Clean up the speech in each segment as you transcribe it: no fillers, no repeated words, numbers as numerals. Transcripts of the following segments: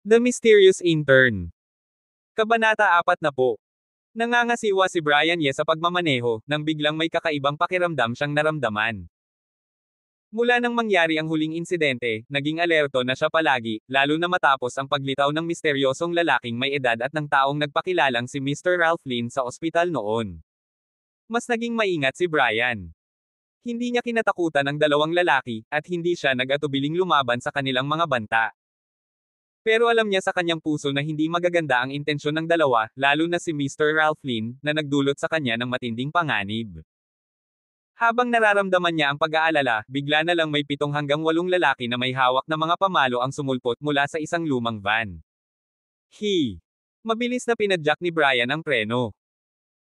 The Mysterious Intern. Kabanata 40. Nangangasiwa si Brian Ye sa pagmamaneho, nang biglang may kakaibang pakiramdam siyang naramdaman. Mula nang mangyari ang huling insidente, naging alerto na siya palagi, lalo na matapos ang paglitaw ng misteryosong lalaking may edad at ng taong nagpakilalang si Mr. Ralph Lin sa ospital noon. Mas naging maingat si Brian. Hindi niya kinatakutan ang dalawang lalaki, at hindi siya nag-atubiling lumaban sa kanilang mga banta. Pero alam niya sa kanyang puso na hindi magaganda ang intensyon ng dalawa, lalo na si Mr. Ralph Lin, na nagdulot sa kanya ng matinding panganib. Habang nararamdaman niya ang pag-aalala, bigla na lang may 7 hanggang 8 lalaki na may hawak na mga pamalo ang sumulpot mula sa isang lumang van. Mabilis na pinadyak ni Brian ang preno.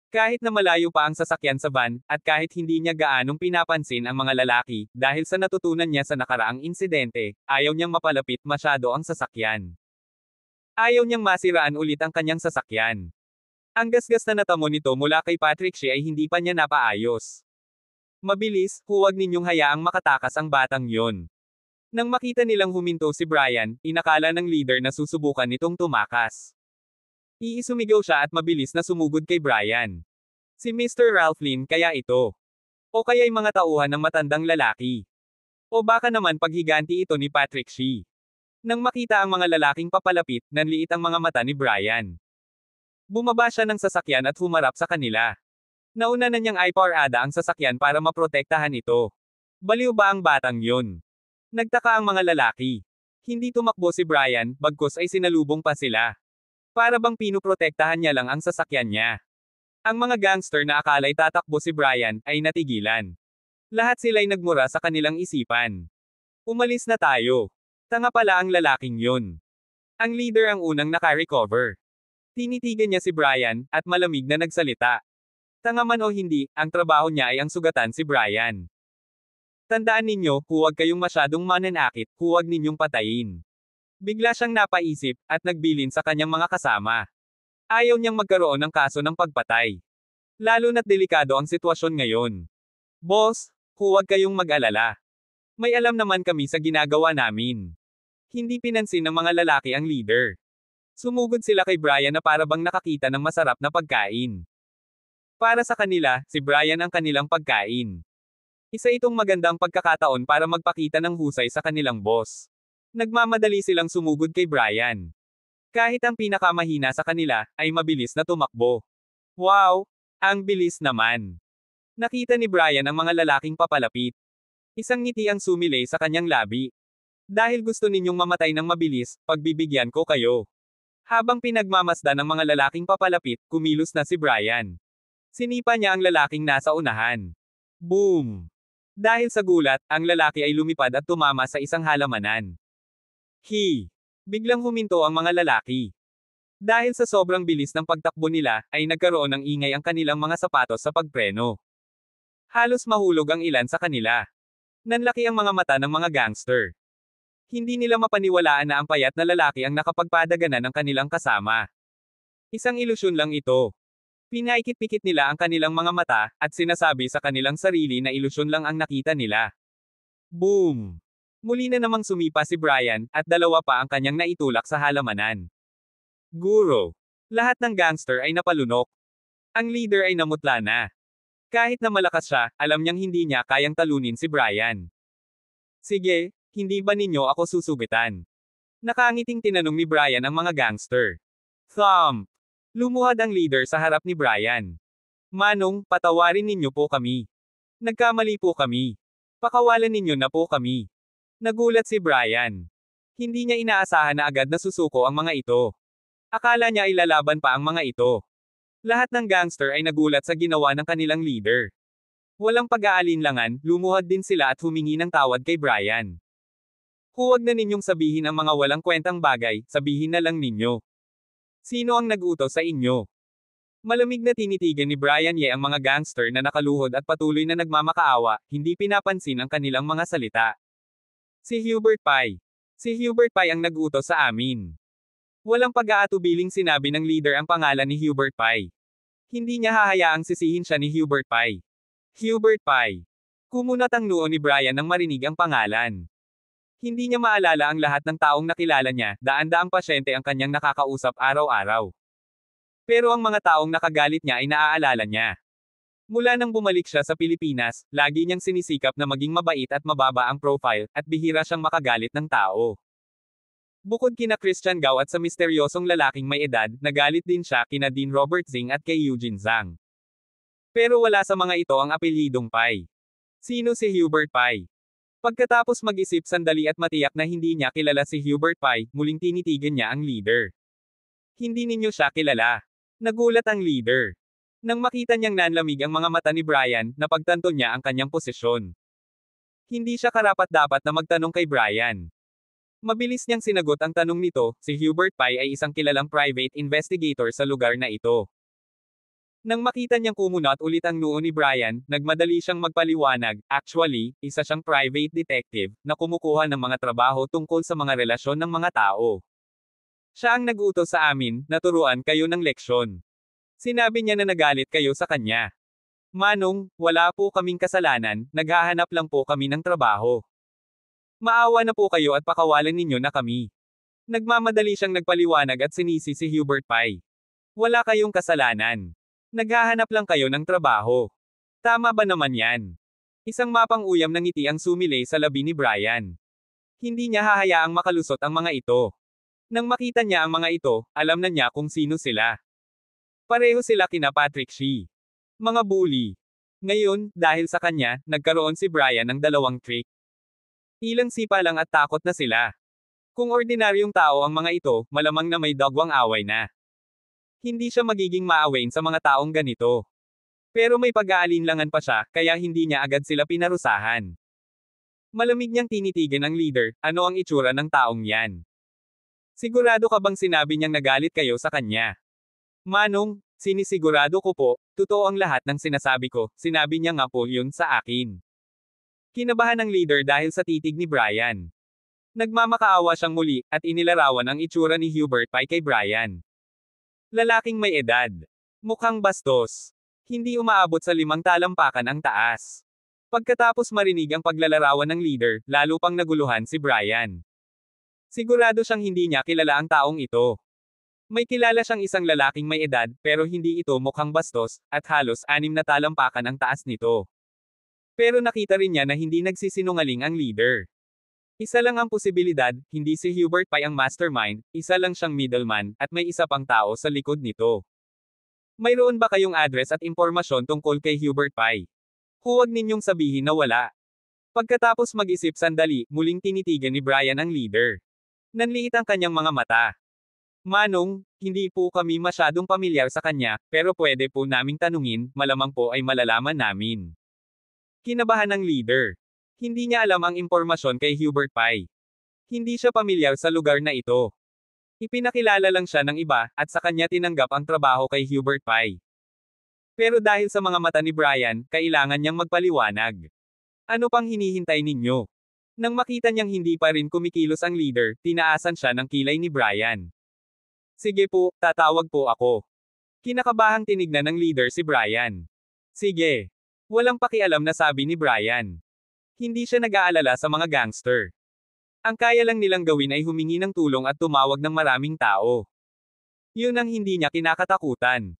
Kahit na malayo pa ang sasakyan sa van, at kahit hindi niya gaanong pinapansin ang mga lalaki, dahil sa natutunan niya sa nakaraang insidente, ayaw niyang mapalapit masyado ang sasakyan. Ayaw niyang masiraan ulit ang kanyang sasakyan. Ang gasgas na natamo nito mula kay Patrick Shi ay hindi pa niya napaayos. Mabilis, huwag ninyong hayaang makatakas ang batang yon. Nang makita nilang huminto si Brian, inakala ng leader na susubukan nitong tumakas. Iisumigaw siya at mabilis na sumugod kay Brian. Si Mr. Ralph Lin kaya ito. O kaya'y mga tauhan ng matandang lalaki. O baka naman paghiganti ito ni Patrick Shi. Nang makita ang mga lalaking papalapit, nanliit ang mga mata ni Brian. Bumaba siya ng sasakyan at humarap sa kanila. Nauna na niyang iparada ang sasakyan para maprotektahan ito. Baliw ba ang batang yon? Nagtaka ang mga lalaki. Hindi tumakbo si Brian, bagkus ay sinalubong pa sila. Para bang pinuprotektahan niya lang ang sasakyan niya. Ang mga gangster na akala'y tatakbo si Brian, ay natigilan. Lahat sila'y nagmura sa kanilang isipan. Umalis na tayo. Tanga pala ang lalaking yun. Ang leader ang unang naka-recover. Tinitigan niya si Brian, at malamig na nagsalita. Tanga man o hindi, ang trabaho niya ay ang sugatan si Brian. Tandaan ninyo, huwag kayong masyadong mananakit, huwag ninyong patayin. Bigla siyang napaisip, at nagbilin sa kanyang mga kasama. Ayaw niyang magkaroon ng kaso ng pagpatay. Lalo na't delikado ang sitwasyon ngayon. Boss, huwag kayong mag-alala. May alam naman kami sa ginagawa namin. Hindi pinansin ng mga lalaki ang leader. Sumugod sila kay Brian na para bang nakakita ng masarap na pagkain. Para sa kanila, si Brian ang kanilang pagkain. Isa itong magandang pagkakataon para magpakita ng husay sa kanilang boss. Nagmamadali silang sumugod kay Brian. Kahit ang pinakamahina sa kanila, ay mabilis na tumakbo. Wow! Ang bilis naman! Nakita ni Brian ang mga lalaking papalapit. Isang ngiti ang sumilay sa kanyang labi. Dahil gusto ninyong mamatay ng mabilis, pagbibigyan ko kayo. Habang pinagmamasdan ng mga lalaking papalapit, kumilos na si Brian. Sinipa niya ang lalaking nasa unahan. Boom! Dahil sa gulat, ang lalaki ay lumipad at tumama sa isang halamanan. Biglang huminto ang mga lalaki. Dahil sa sobrang bilis ng pagtakbo nila, ay nagkaroon ng ingay ang kanilang mga sapatos sa pagpreno. Halos mahulog ang ilan sa kanila. Nanlaki ang mga mata ng mga gangster. Hindi nila mapaniwalaan na ang payat na lalaki ang nakapagpadaganan ng kanilang kasama. Isang ilusyon lang ito. Pinaikit-pikit nila ang kanilang mga mata, at sinasabi sa kanilang sarili na ilusyon lang ang nakita nila. Boom! Muli na namang sumipa si Brian, at dalawa pa ang kanyang naitulak sa halamanan. Guro! Lahat ng gangster ay napalunok. Ang leader ay namutla na. Kahit na malakas siya, alam niyang hindi niya kayang talunin si Brian. Sige, hindi ba ninyo ako susugitan? Nakangiting tinanong ni Brian ang mga gangster. Thump! Lumuhad ang leader sa harap ni Brian. Manong, patawarin ninyo po kami. Nagkamali po kami. Pakawalan ninyo na po kami. Nagulat si Brian. Hindi niya inaasahan na agad na susuko ang mga ito. Akala niya ay lalaban pa ang mga ito. Lahat ng gangster ay nagulat sa ginawa ng kanilang leader. Walang pag-aalinlangan, lumuhad din sila at humingi ng tawad kay Brian. Huwag na ninyong sabihin ang mga walang kwentang bagay, sabihin na lang ninyo. Sino ang nag-utos sa inyo? Malamig na tinitigan ni Brian Ye ang mga gangster na nakaluhod at patuloy na nagmamakaawa, hindi pinapansin ang kanilang mga salita. Si Hubert Pai. Si Hubert Pai ang nag-utos sa amin. Walang pag-aatubiling sinabi ng leader ang pangalan ni Hubert Pai. Hindi niya hahayaang sisihin siya ni Hubert Pai. Hubert Pai. Kumunat ang noo ni Brian nang marinig ang pangalan. Hindi niya maalala ang lahat ng taong nakilala niya, daan-daang pasyente ang kanyang nakakausap araw-araw. Pero ang mga taong nakagalit niya ay naaalala niya. Mula nang bumalik siya sa Pilipinas, lagi niyang sinisikap na maging mabait at mababa ang profile, at bihira siyang makagalit ng tao. Bukod kina Christian Gao at sa misteryosong lalaking may edad, nagalit din siya kina Dean Robert Zing at kay Eugene Zhang. Pero wala sa mga ito ang apelyidong Pai. Sino si Hubert Pai? Pagkatapos mag-isip sandali at matiyak na hindi niya kilala si Hubert Pai, muling tinitigan niya ang leader. Hindi ninyo siya kilala. Nagulat ang leader. Nang makita niyang nanlamig ang mga mata ni Brian, napagtanto niya ang kanyang posisyon. Hindi siya karapat-dapat na magtanong kay Brian. Mabilis niyang sinagot ang tanong nito, si Hubert Pai ay isang kilalang private investigator sa lugar na ito. Nang makita niyang kumunot ulit ang noo ni Brian, nagmadali siyang magpaliwanag, actually, isa siyang private detective, na kumukuha ng mga trabaho tungkol sa mga relasyon ng mga tao. Siya ang nag-utos sa amin, na turuan kayo ng leksyon. Sinabi niya na nagalit kayo sa kanya. Manong, wala po kaming kasalanan, naghahanap lang po kami ng trabaho. Maawa na po kayo at pakawalan ninyo na kami. Nagmamadali siyang nagpaliwanag at sinisi si Hubert Pai. Wala kayong kasalanan. Naghahanap lang kayo ng trabaho. Tama ba naman yan? Isang mapang-uyam ng ngiti ang sumilay sa labi ni Brian. Hindi niya hahayaang makalusot ang mga ito. Nang makita niya ang mga ito, alam na niya kung sino sila. Pareho sila kina Patrick Shi. Mga bully. Ngayon, dahil sa kanya, nagkaroon si Brian ng dalawang trick. Ilang sipa lang at takot na sila. Kung ordinaryong tao ang mga ito, malamang na may dagwang away na. Hindi siya magiging maawain sa mga taong ganito. Pero may pag-aalinlangan pa siya, kaya hindi niya agad sila pinarusahan. Malamig niyang tinitigan ang leader, ano ang itsura ng taong yan? Sigurado ka bang sinabi niyang nagalit kayo sa kanya? Manong, sinisigurado ko po, totoo ang lahat ng sinasabi ko, sinabi niya nga po yun sa akin. Kinabahan ng leader dahil sa titig ni Brian. Nagmamakaawa siyang muli, at inilarawan ang itsura ni Hubert Pai kay Brian. Lalaking may edad. Mukhang bastos. Hindi umaabot sa 5 talampakan ang taas. Pagkatapos marinig ang paglalarawan ng leader, lalo pang naguluhan si Brian. Sigurado siyang hindi niya kilala ang taong ito. May kilala siyang isang lalaking may edad, pero hindi ito mukhang bastos, at halos 6 na talampakan ang taas nito. Pero nakita rin niya na hindi nagsisinungaling ang leader. Isa lang ang posibilidad, hindi si Hubert Pai ang mastermind, isa lang siyang middleman, at may isa pang tao sa likod nito. Mayroon ba kayong address at impormasyon tungkol kay Hubert Pai? Huwag ninyong sabihin na wala. Pagkatapos mag-isip sandali, muling tinitigan ni Brian ang leader. Nanliit ang kanyang mga mata. Manong, hindi po kami masyadong pamilyar sa kanya, pero pwede po naming tanungin, malamang po ay malalaman namin. Kinabahan ng leader. Hindi niya alam ang impormasyon kay Hubert Pai. Hindi siya pamilyar sa lugar na ito. Ipinakilala lang siya ng iba, at sa kanya tinanggap ang trabaho kay Hubert Pai. Pero dahil sa mga mata ni Brian, kailangan niyang magpaliwanag. Ano pang hinihintay ninyo? Nang makita niyang hindi pa rin kumikilos ang leader, tinaasan siya ng kilay ni Brian. Sige po, tatawag po ako. Kinakabahang tinignan ng leader si Brian. Sige. Walang pakialam na sabi ni Brian. Hindi siya nag-aalala sa mga gangster. Ang kaya lang nilang gawin ay humingi ng tulong at tumawag ng maraming tao. Yun ang hindi niya kinakatakutan.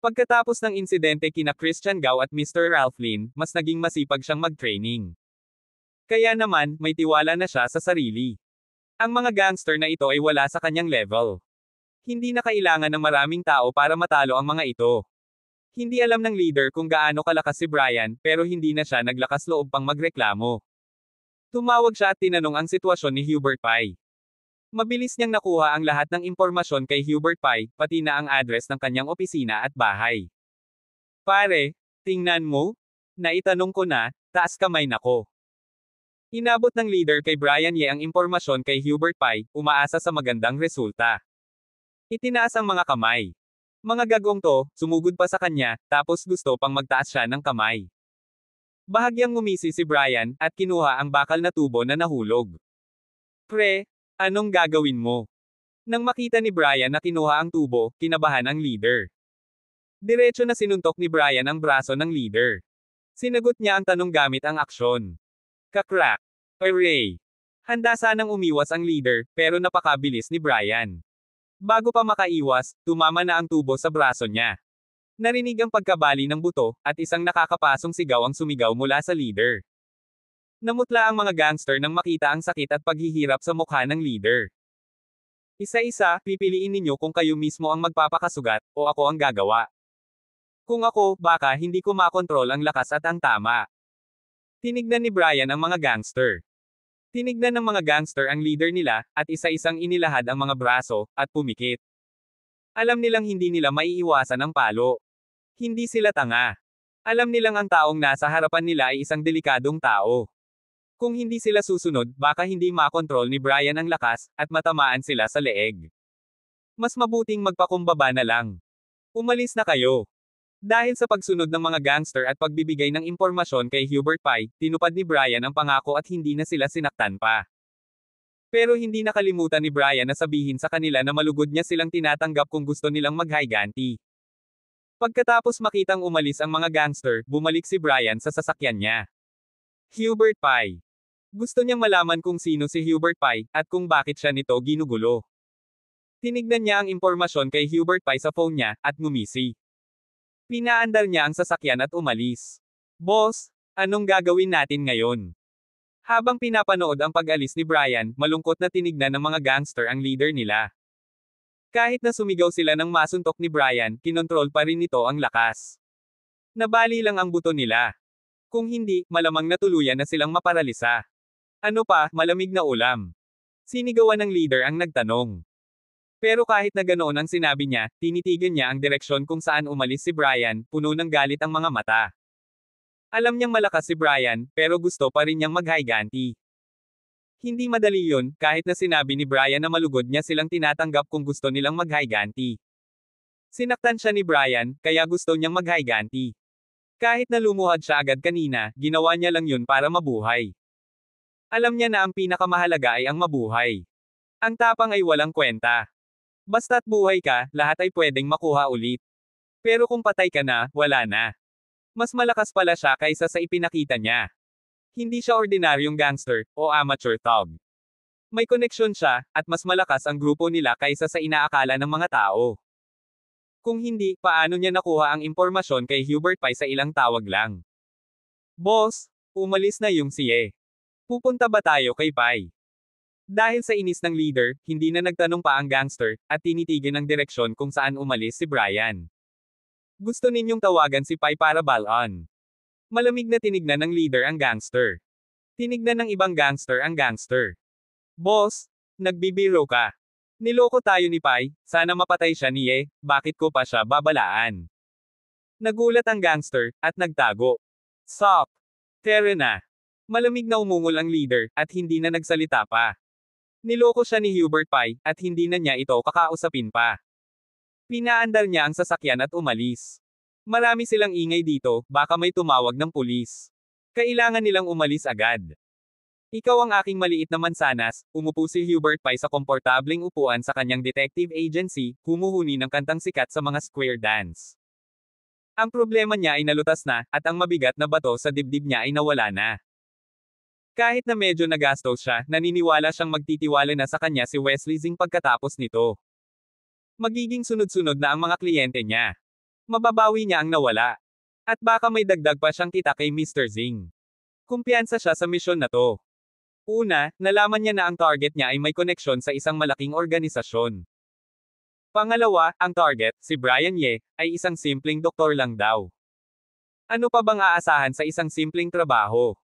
Pagkatapos ng insidente kina Christian Gao at Mr. Ralph Lin, mas naging masipag siyang mag-training. Kaya naman, may tiwala na siya sa sarili. Ang mga gangster na ito ay wala sa kanyang level. Hindi na kailangan ng maraming tao para matalo ang mga ito. Hindi alam ng leader kung gaano kalakas si Brian, pero hindi na siya naglakas loob pang magreklamo. Tumawag siya at tinanong ang sitwasyon ni Hubert Pai. Mabilis niyang nakuha ang lahat ng impormasyon kay Hubert Pai, pati na ang address ng kanyang opisina at bahay. Pare, tingnan mo? Naitanong ko na, taas kamay nako. Inabot ng leader kay Brian Ye ang impormasyon kay Hubert Pai, umaasa sa magandang resulta. Itinaas ang mga kamay. Mga gagong to, sumugod pa sa kanya, tapos gusto pang magtaas siya ng kamay. Bahagyang ngumisi si Brian, at kinuha ang bakal na tubo na nahulog. Pre, anong gagawin mo? Nang makita ni Brian na kinuha ang tubo, kinabahan ang leader. Diretso na sinuntok ni Brian ang braso ng leader. Sinagot niya ang tanong gamit ang aksyon. Kakrak. Array. Handa sanang umiwas ang leader, pero napakabilis ni Brian. Bago pa makaiwas, tumama na ang tubo sa braso niya. Narinig ang pagkabali ng buto, at isang nakakapasong sigaw ang sumigaw mula sa leader. Namutla ang mga gangster nang makita ang sakit at paghihirap sa mukha ng leader. Isa-isa, pipiliin ninyo kung kayo mismo ang magpapakasugat, o ako ang gagawa. Kung ako, baka hindi ko makontrol ang lakas at ang tama. Tinignan ni Brian ang mga gangster. Tinignan ng mga gangster ang leader nila, at isa-isang inilahad ang mga braso, at pumikit. Alam nilang hindi nila maiiwasan ang palo. Hindi sila tanga. Alam nilang ang taong nasa harapan nila ay isang delikadong tao. Kung hindi sila susunod, baka hindi makontrol ni Brian ang lakas, at matamaan sila sa leeg. Mas mabuting magpakumbaba na lang. Umalis na kayo. Dahil sa pagsunod ng mga gangster at pagbibigay ng impormasyon kay Hubert Pye, tinupad ni Brian ang pangako at hindi na sila sinaktan pa. Pero hindi nakalimutan ni Brian na sabihin sa kanila na malugod niya silang tinatanggap kung gusto nilang maghiganti. Pagkatapos makitang umalis ang mga gangster, bumalik si Brian sa sasakyan niya. Hubert Pye. Gusto niyang malaman kung sino si Hubert Pye, at kung bakit siya nito ginugulo. Tinignan niya ang impormasyon kay Hubert Pye sa phone niya, at ngumisi. Pinaandar niya ang sasakyan at umalis. Boss, anong gagawin natin ngayon? Habang pinapanood ang pag-alis ni Brian, malungkot na tinignan ng mga gangster ang leader nila. Kahit na sumigaw sila ng masuntok ni Brian, kinontrol pa rin nito ang lakas. Nabali lang ang buto nila. Kung hindi, malamang natuluyan na silang maparalisa. Ano pa, malamig na ulam. Sinigawan ng leader ang nagtanong. Pero kahit na ganoon ang sinabi niya, tinitigan niya ang direksyon kung saan umalis si Brian, puno ng galit ang mga mata. Alam niyang malakas si Brian, pero gusto pa rin niyang maghiganti. Hindi madali yun, kahit na sinabi ni Brian na malugod niya silang tinatanggap kung gusto nilang maghiganti. Sinaktan siya ni Brian, kaya gusto niyang maghiganti. Kahit na lumuhad siya agad kanina, ginawa niya lang yun para mabuhay. Alam niya na ang pinakamahalaga ay ang mabuhay. Ang tapang ay walang kwenta. Basta't buhay ka, lahat ay pwedeng makuha ulit. Pero kung patay ka na, wala na. Mas malakas pala siya kaysa sa ipinakita niya. Hindi siya ordinaryong gangster, o amateur thug. May koneksyon siya, at mas malakas ang grupo nila kaysa sa inaakala ng mga tao. Kung hindi, paano niya nakuha ang impormasyon kay Hubert Pye sa ilang tawag lang? Boss, umalis na yung siye. Pupunta ba tayo kay Pye? Dahil sa inis ng leader, hindi na nagtanong pa ang gangster, at tinitigan ang direksyon kung saan umalis si Brian. Gusto ninyong tawagan si Pye para balon. Malamig na tinignan ng leader ang gangster. Tinignan ng ibang gangster ang gangster. Boss, nagbibiro ka. Niloko tayo ni Pye, sana mapatay siya niye, bakit ko pa siya babalaan? Nagulat ang gangster, at nagtago. Sok! Tere na. Malamig na umungol ang leader, at hindi na nagsalita pa. Niloko siya ni Hubert Pye, at hindi na niya ito kakausapin pa. Pinaandar niya ang sasakyan at umalis. Marami silang ingay dito, baka may tumawag ng pulis. Kailangan nilang umalis agad. Ikaw ang aking maliit na mansanas, umupo si Hubert Pye sa komportableng upuan sa kanyang detective agency, humuhuni ng kantang sikat sa mga square dance. Ang problema niya ay nalutas na, at ang mabigat na bato sa dibdib niya ay nawala na. Kahit na medyo nagastos siya, naniniwala siyang magtitiwala na sa kanya si Wesley Zing pagkatapos nito. Magiging sunod-sunod na ang mga kliyente niya. Mababawi niya ang nawala. At baka may dagdag pa siyang kita kay Mr. Zing. Kumpiyansa siya sa misyon na to. Una, nalaman niya na ang target niya ay may koneksyon sa isang malaking organisasyon. Pangalawa, ang target, si Brian Ye, ay isang simpleng doktor lang daw. Ano pa bang aasahan sa isang simpleng trabaho?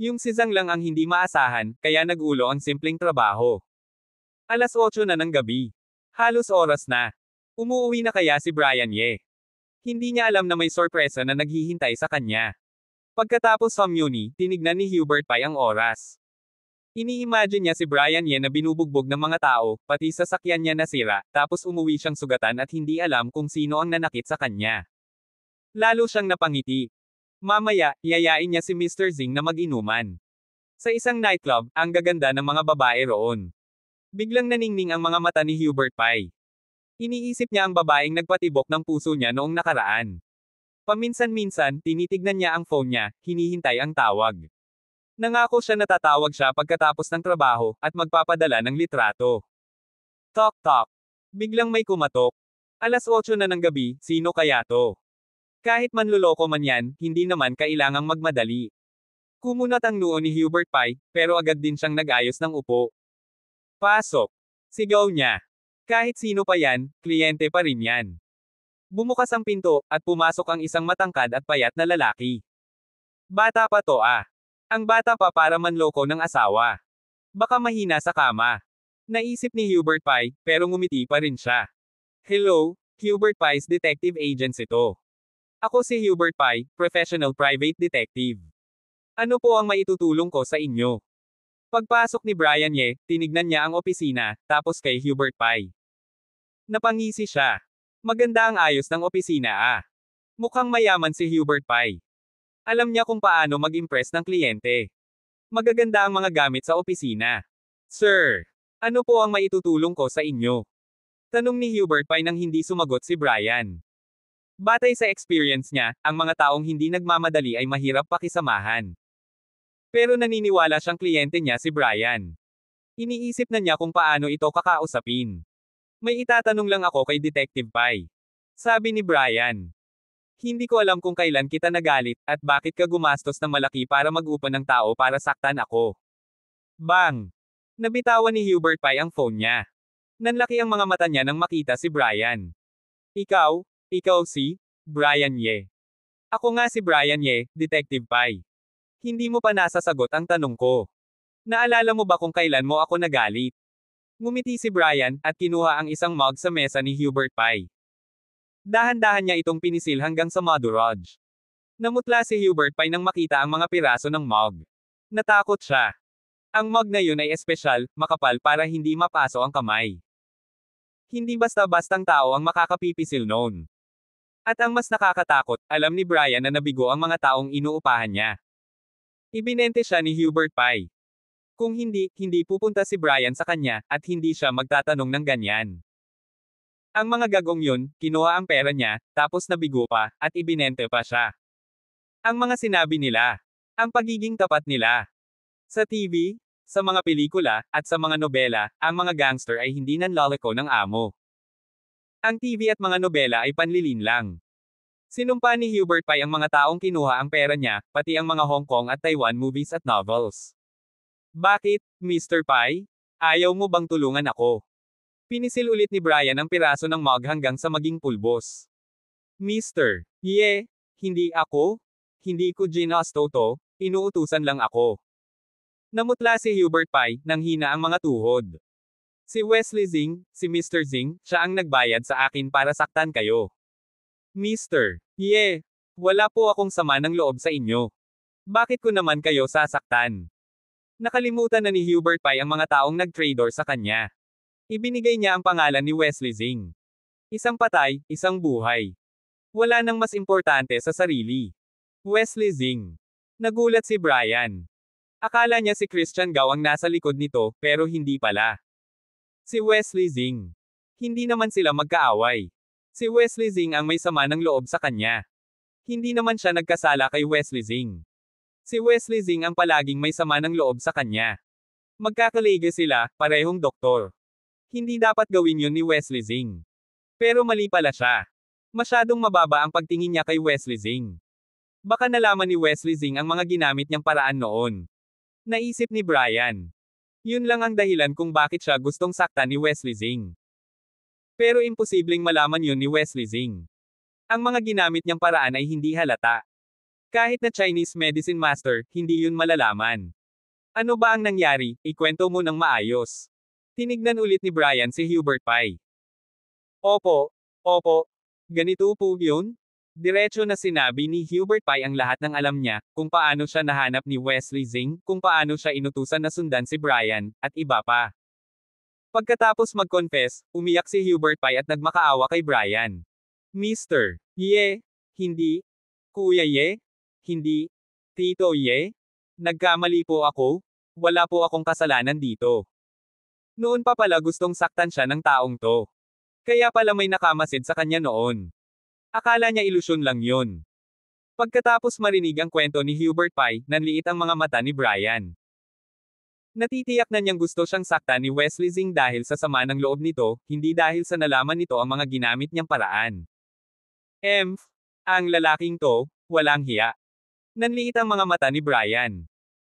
Yung si Zhang lang ang hindi maasahan, kaya nagulo ang simpleng trabaho. Alas 8 na ng gabi. Halos oras na. Umuwi na kaya si Brian Ye? Hindi niya alam na may sorpresa na naghihintay sa kanya. Pagkatapos Muni, tinignan ni Hubert Pye ang oras. Ini-imagine niya si Brian Ye na binubugbog ng mga tao, pati sasakyan niya nasira, tapos umuwi siyang sugatan at hindi alam kung sino ang nanakit sa kanya. Lalo siyang napangiti. Mamaya, yayain niya si Mr. Zing na mag-inuman. Sa isang nightclub, ang gaganda ng mga babae roon. Biglang naningning ang mga mata ni Hubert Pye. Iniisip niya ang babaeng nagpatibok ng puso niya noong nakaraan. Paminsan-minsan, tinitignan niya ang phone niya, hinihintay ang tawag. Nangako siya na tatawag siya pagkatapos ng trabaho, at magpapadala ng litrato. Tok tok. Biglang may kumatok. Alas 8 na ng gabi, sino kaya to? Kahit manluloko man yan, hindi naman kailangang magmadali. Kumunat ang noo ni Hubert Pye, pero agad din siyang nag-ayos ng upo. Pasok. Sigaw niya. Kahit sino pa yan, kliyente pa rin yan. Bumukas ang pinto, at pumasok ang isang matangkad at payat na lalaki. Bata pa to ah. Ang bata pa para manloko ng asawa. Baka mahina sa kama. Naisip ni Hubert Pye, pero ngumiti pa rin siya. Hello, Hubert Pye's detective agency to. Ako si Hubert Pye, professional private detective. Ano po ang maitutulong ko sa inyo? Pagpasok ni Brian Ye, tinignan niya ang opisina, tapos kay Hubert Pye. Napangisi siya. Maganda ang ayos ng opisina ah. Mukhang mayaman si Hubert Pye. Alam niya kung paano mag-impress ng kliyente. Magaganda ang mga gamit sa opisina. Sir, ano po ang maitutulong ko sa inyo? Tanong ni Hubert Pye nang hindi sumagot si Brian. Batay sa experience niya, ang mga taong hindi nagmamadali ay mahirap pakisamahan. Pero naniniwala siyang kliyente niya si Brian. Iniisip na niya kung paano ito kakausapin. May itatanong lang ako kay Detective Pye. Sabi ni Brian. Hindi ko alam kung kailan kita nagalit, at bakit ka gumastos ng malaki para mag-upa ng tao para saktan ako. Bang! Nabitawan ni Hubert Pye ang phone niya. Nanlaki ang mga mata niya nang makita si Brian. Ikaw si Brian Ye. Ako nga si Brian Ye, Detective Pye. Hindi mo pa nasasagot ang tanong ko. Naalala mo ba kung kailan mo ako nagalit? Ngumiti si Brian, at kinuha ang isang mug sa mesa ni Hubert Pye. Dahan-dahan niya itong pinisil hanggang sa madurage. Namutla si Hubert Pye nang makita ang mga piraso ng mug. Natakot siya. Ang mug na yun ay espesyal, makapal para hindi mapaso ang kamay. Hindi basta-bastang tao ang makakapipisil noon. At ang mas nakakatakot, alam ni Brian na nabigo ang mga taong inuupahan niya. Ibinente siya ni Hubert Pye. Kung hindi pupunta si Brian sa kanya, at hindi siya magtatanong ng ganyan. Ang mga gagong yun, kinuha ang pera niya, tapos nabigo pa, at ibinente pa siya. Ang mga sinabi nila. Ang pagiging tapat nila. Sa TV, sa mga pelikula, at sa mga nobela, ang mga gangster ay hindi nanloloko ng amo. Ang TV at mga nobela ay panlilin lang. Sinumpa ni Hubert Pye ang mga taong kinuha ang pera niya, pati ang mga Hong Kong at Taiwan movies at novels. Bakit, Mr. Pye? Ayaw mo bang tulungan ako? Pinisil ulit ni Brian ang piraso ng mug hanggang sa maging pulbos. Mr. Ye, hindi ako? Hindi ko ginasto to, inuutusan lang ako. Namutla si Hubert Pye, nang hina ang mga tuhod. Si Wesley Zing, si Mr. Zing, siya ang nagbayad sa akin para saktan kayo. Mr. Ye, wala po akong sama ng loob sa inyo. Bakit ko naman kayo sasaktan? Nakalimutan na ni Hubert Pye ang mga taong nag-traitor sa kanya. Ibinigay niya ang pangalan ni Wesley Zing. Isang patay, isang buhay. Wala nang mas importante sa sarili. Wesley Zing. Nagulat si Brian. Akala niya si Christian Gao ang nasa likod nito, pero hindi pala. Si Wesley Zing. Hindi naman sila magkaaway. Si Wesley Zing ang may sama ng loob sa kanya. Hindi naman siya nagkasala kay Wesley Zing. Si Wesley Zing ang palaging may sama ng loob sa kanya. Magkakalige sila, parehong doktor. Hindi dapat gawin yun ni Wesley Zing. Pero mali pala siya. Masyadong mababa ang pagtingin niya kay Wesley Zing. Baka nalaman ni Wesley Zing ang mga ginamit niyang paraan noon. Naisip ni Brian. Yun lang ang dahilan kung bakit siya gustong saktan ni Wesley Zing. Pero imposibleng malaman yun ni Wesley Zing. Ang mga ginamit niyang paraan ay hindi halata. Kahit na Chinese medicine master, hindi yun malalaman. Ano ba ang nangyari? Ikwento mo ng maayos. Tinignan ulit ni Brian si Hubert Pye. Opo, ganito po yun? Diretso na sinabi ni Hubert Pye ang lahat ng alam niya, kung paano siya nahanap ni Wesley Zing, kung paano siya inutusan na sundan si Brian, at iba pa. Pagkatapos mag-confess, umiyak si Hubert Pye at nagmakaawa kay Brian. Mr. Ye, hindi. Kuya Ye, hindi. Tito Ye, nagkamali po ako. Wala po akong kasalanan dito. Noon pa pala gustong saktan siya ng taong to. Kaya pala may nakamasid sa kanya noon. Akala niya ilusyon lang yun. Pagkatapos marinig ang kwento ni Hubert Pye, nanliit ang mga mata ni Brian. Natitiyak na niyang gusto siyang saktan ni Wesley Zing dahil sa sama ng loob nito, hindi dahil sa nalaman nito ang mga ginamit niyang paraan. Ang lalaking to, walang hiya. Nanliit ang mga mata ni Brian.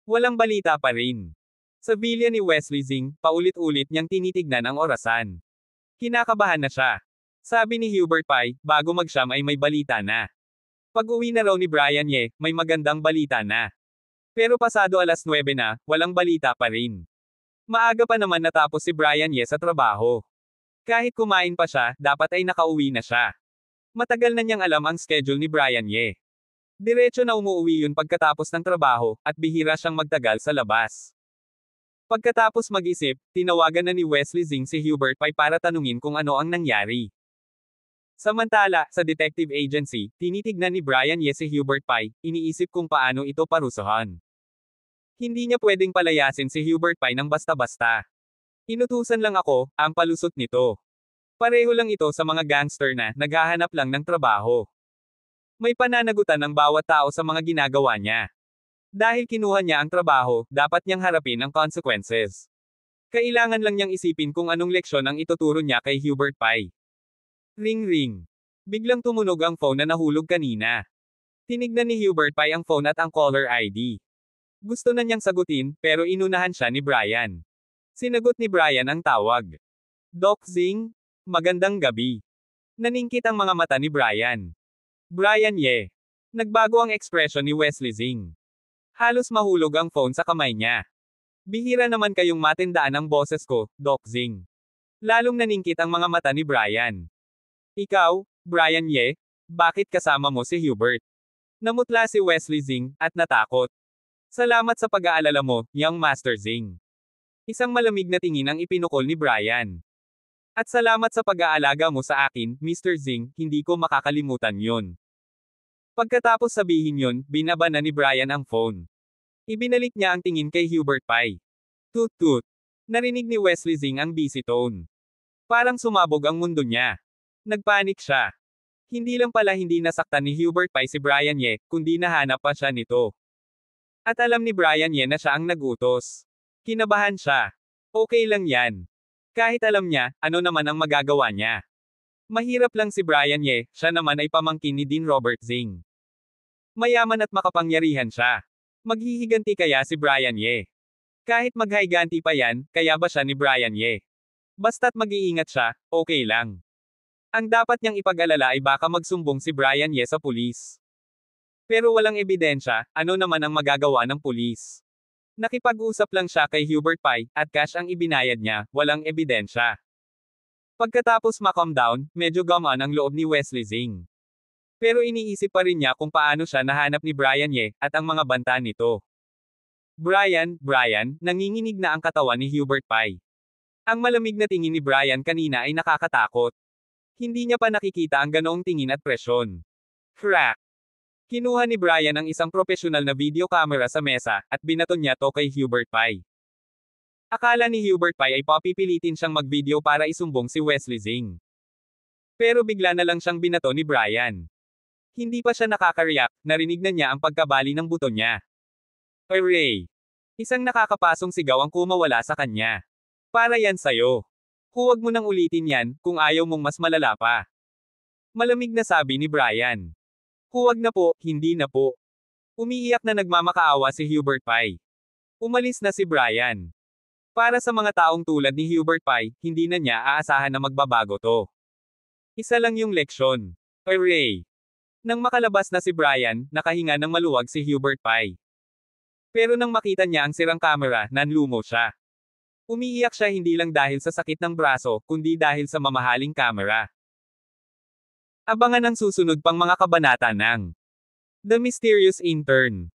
Walang balita pa rin. Sa bilya ni Wesley Zing, paulit-ulit niyang tinitignan ang orasan. Kinakabahan na siya. Sabi ni Hubert Pye, bago magsyam ay may balita na. Pag-uwi na raw ni Brian Ye, may magandang balita na. Pero pasado alas 9 na, walang balita pa rin. Maaga pa naman natapos si Brian Ye sa trabaho. Kahit kumain pa siya, dapat ay nakauwi na siya. Matagal na niyang alam ang schedule ni Brian Ye. Diretso na umuwi yun pagkatapos ng trabaho, at bihira siyang magtagal sa labas. Pagkatapos mag-isip, tinawagan na ni Wesley Zing si Hubert Pye para tanungin kung ano ang nangyari. Samantala, sa detective agency, tinitignan ni Brian Ye si Hubert Pye, iniisip kung paano ito parusahan. Hindi niya pwedeng palayasin si Hubert Pye ng basta-basta. Inutusan lang ako, ang palusot nito. Pareho lang ito sa mga gangster na naghahanap lang ng trabaho. May pananagutan ng bawat tao sa mga ginagawa niya. Dahil kinuha niya ang trabaho, dapat niyang harapin ang consequences. Kailangan lang niyang isipin kung anong leksyon ang ituturo niya kay Hubert Pye. Ring ring. Biglang tumunog ang phone na nahulog kanina. Tinignan ni Hubert Pye ang phone at ang caller ID. Gusto na niyang sagutin, pero inunahan siya ni Brian. Sinagot ni Brian ang tawag. Doc Zing? Magandang gabi. Naningkit ang mga mata ni Brian. Brian Ye. Nagbago ang ekspresyon ni Wesley Zing. Halos mahulog ang phone sa kamay niya. Bihira naman kayong matindaan ang boses ko, Doc Zing. Lalong naningkit ang mga mata ni Brian. Ikaw, Brian Ye? Bakit kasama mo si Hubert? Namutla si Wesley Zing, at natakot. Salamat sa pag-aalala mo, young Master Zing. Isang malamig na tingin ang ipinukol ni Brian. At salamat sa pag-aalaga mo sa akin, Mr. Zing, hindi ko makakalimutan yun. Pagkatapos sabihin yun, binaba na ni Brian ang phone. Ibinalik niya ang tingin kay Hubert Pye. Tut-tut. Narinig ni Wesley Zing ang busy tone. Parang sumabog ang mundo niya. Nagpanik siya. Hindi lang pala hindi nasaktan ni Hubert Pye si Brian Ye, kundi nahanap pa siya nito. At alam ni Brian Ye na siya ang nagutos. Kinabahan siya. Okay lang yan. Kahit alam niya, ano naman ang magagawa niya. Mahirap lang si Brian Ye, siya naman ay pamangkin ni Dean Robert Zing. Mayaman at makapangyarihan siya. Maghihiganti kaya si Brian Ye? Kahit maghiganti pa yan, kaya ba siya ni Brian Ye? Basta't mag-iingat siya, okay lang. Ang dapat niyang ipag-alala ay baka magsumbong si Brian Ye sa pulis. Pero walang ebidensya, ano naman ang magagawa ng pulis? Nakipag-usap lang siya kay Hubert Pye, at cash ang ibinayad niya, walang ebidensya. Pagkatapos ma-calm down, medyo gamaan ang loob ni Wesley Zing. Pero iniisip pa rin niya kung paano siya nahanap ni Brian Ye, at ang mga banta nito. Brian, nanginginig na ang katawan ni Hubert Pye. Ang malamig na tingin ni Brian kanina ay nakakatakot. Hindi niya pa nakikita ang ganoong tingin at presyon. Crack! Kinuha ni Brian ang isang profesional na video camera sa mesa, at binaton niya to kay Hubert Pye. Akala ni Hubert Pye ay papipilitin siyang mag-video para isumbong si Wesley Zing. Pero bigla na lang siyang binato ni Brian. Hindi pa siya nakaka-react, narinig na niya ang pagkabali ng buto niya. Hooray! Isang nakakapasong sigaw ang kumawala sa kanya. Para yan sayo. Huwag mo nang ulitin yan, kung ayaw mong mas malala pa. Malamig na sabi ni Brian. Huwag na po, hindi na po. Umiiyak na nagmamakaawa si Hubert Pye. Umalis na si Brian. Para sa mga taong tulad ni Hubert Pye, hindi na niya aasahan na magbabago to. Isa lang yung leksyon. Hooray! Nang makalabas na si Brian, nakahinga ng maluwag si Hubert Pye. Pero nang makita niya ang sirang camera, nanlumo siya. Umiiyak siya hindi lang dahil sa sakit ng braso, kundi dahil sa mamahaling kamera. Abangan ang susunod pang mga kabanata ng The Mysterious Intern.